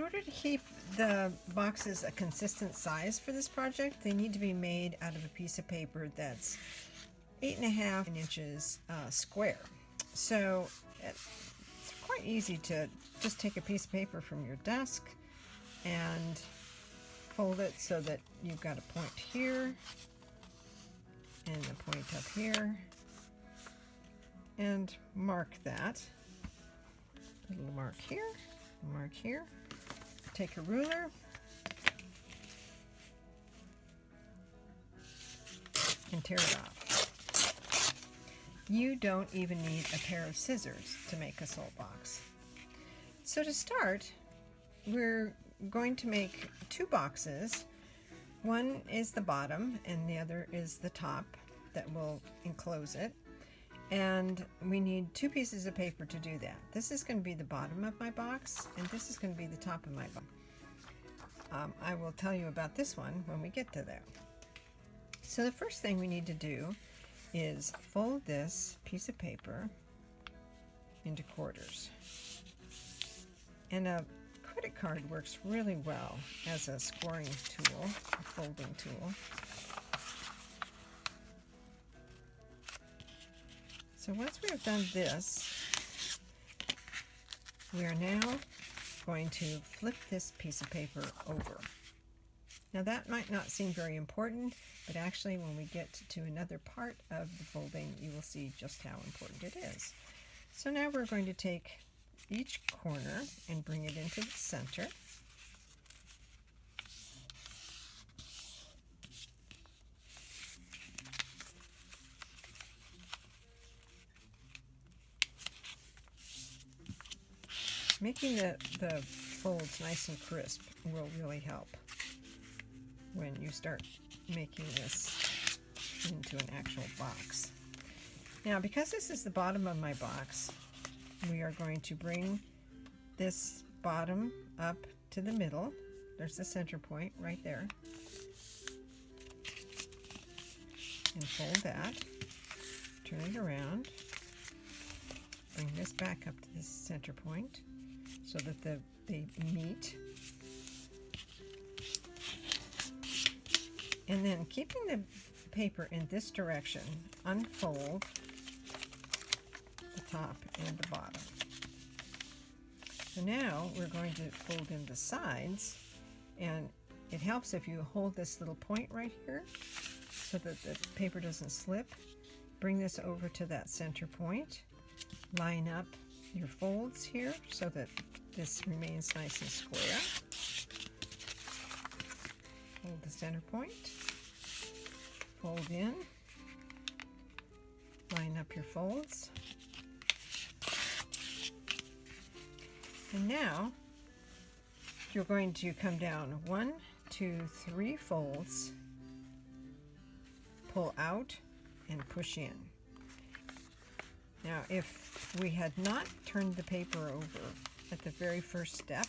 order to keep the boxes a consistent size for this project, they need to be made out of a piece of paper that's 8.5 inches square. So it's quite easy to just take a piece of paper from your desk and fold it so that you've got a point here and a point up here, and mark that. A little mark here, a mark here. Take a ruler and tear it off. You don't even need a pair of scissors to make a salt box. So to start, we're going to make two boxes. One is the bottom and the other is the top that will enclose it. And we need two pieces of paper to do that. This is going to be the bottom of my box, and this is going to be the top of my box. I will tell you about this one when we get to there. So the first thing we need to do is fold this piece of paper into quarters. And a credit card works really well as a scoring tool, a folding tool. So once we have done this, we are now going to flip this piece of paper over. Now that might not seem very important, but actually when we get to another part of the folding, you will see just how important it is. So now we're going to take each corner and bring it into the center. Making the folds nice and crisp will really help when you start making this into an actual box. Now, because this is the bottom of my box, we are going to bring this bottom up to the middle. There's the center point right there. And fold that, turn it around, bring this back up to this center point, so that they meet. And then keeping the paper in this direction, unfold the top and the bottom. So now we're going to fold in the sides, and it helps if you hold this little point right here so that the paper doesn't slip. Bring this over to that center point, line up your folds here so that this remains nice and square. Hold the center point, fold in, line up your folds. And now you're going to come down 1, 2, 3 folds, pull out and push in. Now, if we had not turned the paper over at the very first step,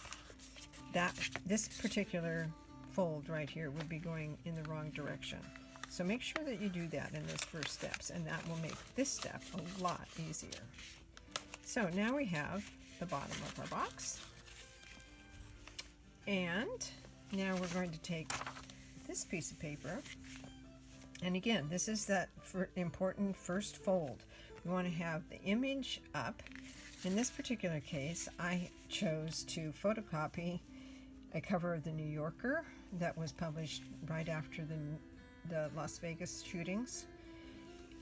this particular fold right here would be going in the wrong direction. So make sure that you do that in those first steps, and that will make this step a lot easier. So now we have the bottom of our box. And now we're going to take this piece of paper, and again, this is that important first fold. We want to have the image up. In this particular case, I chose to photocopy a cover of the New Yorker that was published right after the Las Vegas shootings.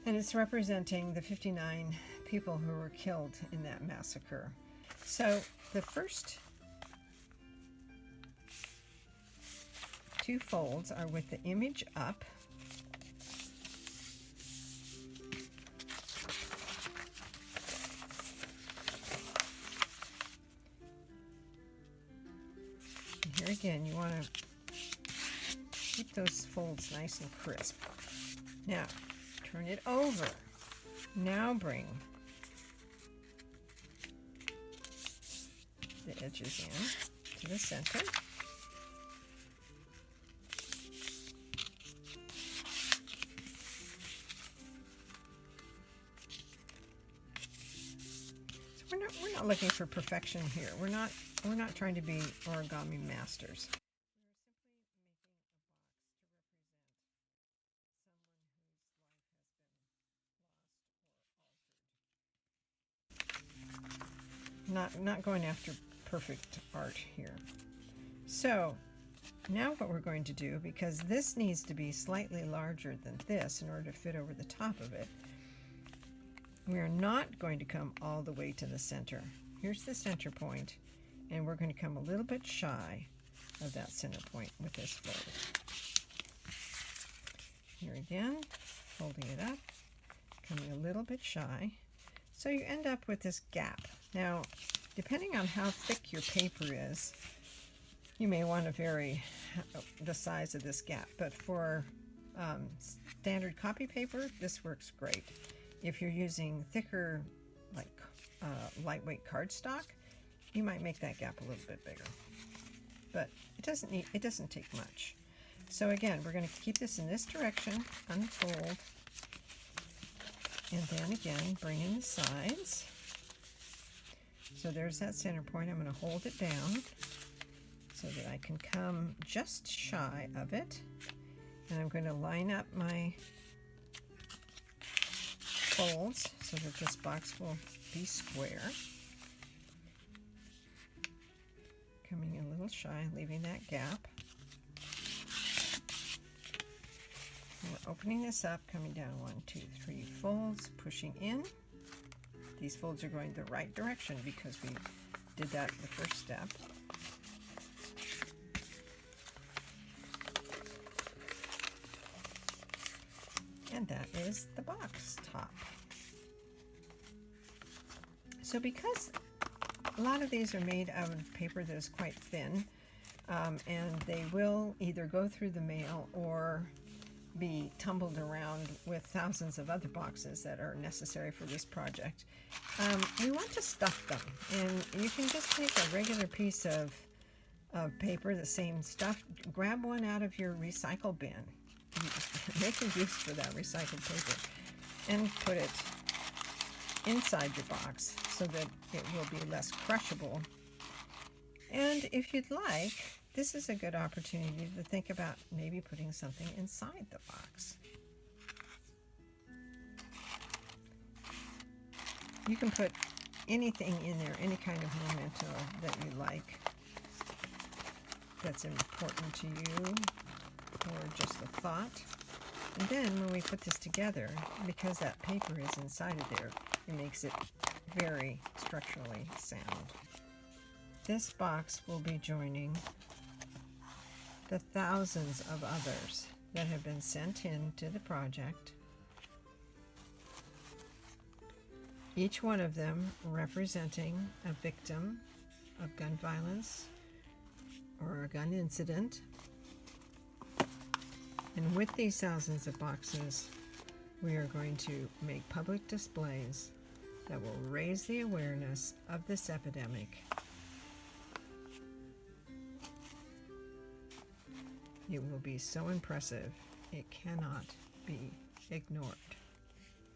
And it's representing the 59 people who were killed in that massacre. So the first two folds are with the image up. Here again, you want to keep those folds nice and crisp. Now, turn it over. Now bring the edges in to the center. So we're not not looking for perfection here. We're not trying to be origami masters. Not going after perfect art here. So now what we're going to do, because this needs to be slightly larger than this in order to fit over the top of it, we are not going to come all the way to the center. Here's the center point, and we're going to come a little bit shy of that center point with this fold. Here again, folding it up, coming a little bit shy. So you end up with this gap. Now, depending on how thick your paper is, you may want to vary the size of this gap, but for standard copy paper, this works great. If you're using thicker, like lightweight cardstock, you might make that gap a little bit bigger. But it doesn't take much. So again, we're going to keep this in this direction, unfold, and then again bring in the sides. So there's that center point. I'm going to hold it down so that I can come just shy of it. And I'm going to line up my folds so that this box will be square. Coming a little shy, leaving that gap. And we're opening this up, coming down 1, 2, 3 folds, pushing in. These folds are going the right direction because we did that in the first step. And that is the box top. So because a lot of these are made out of paper that is quite thin, and they will either go through the mail or be tumbled around with thousands of other boxes that are necessary for this project, we want to stuff them. And you can just take a regular piece of paper, the same stuff, grab one out of your recycle bin, make a use for that recycled paper, and put it inside your box so that it will be less crushable. And if you'd like, this is a good opportunity to think about maybe putting something inside the box. You can put anything in there, any kind of memento that you like, that's important to you, or just a thought. And then when we put this together, because that paper is inside of there, it makes it very structurally sound. This box will be joining the thousands of others that have been sent in to the project, each one of them representing a victim of gun violence or a gun incident. And with these thousands of boxes, we are going to make public displays that will raise the awareness of this epidemic. It will be so impressive, it cannot be ignored.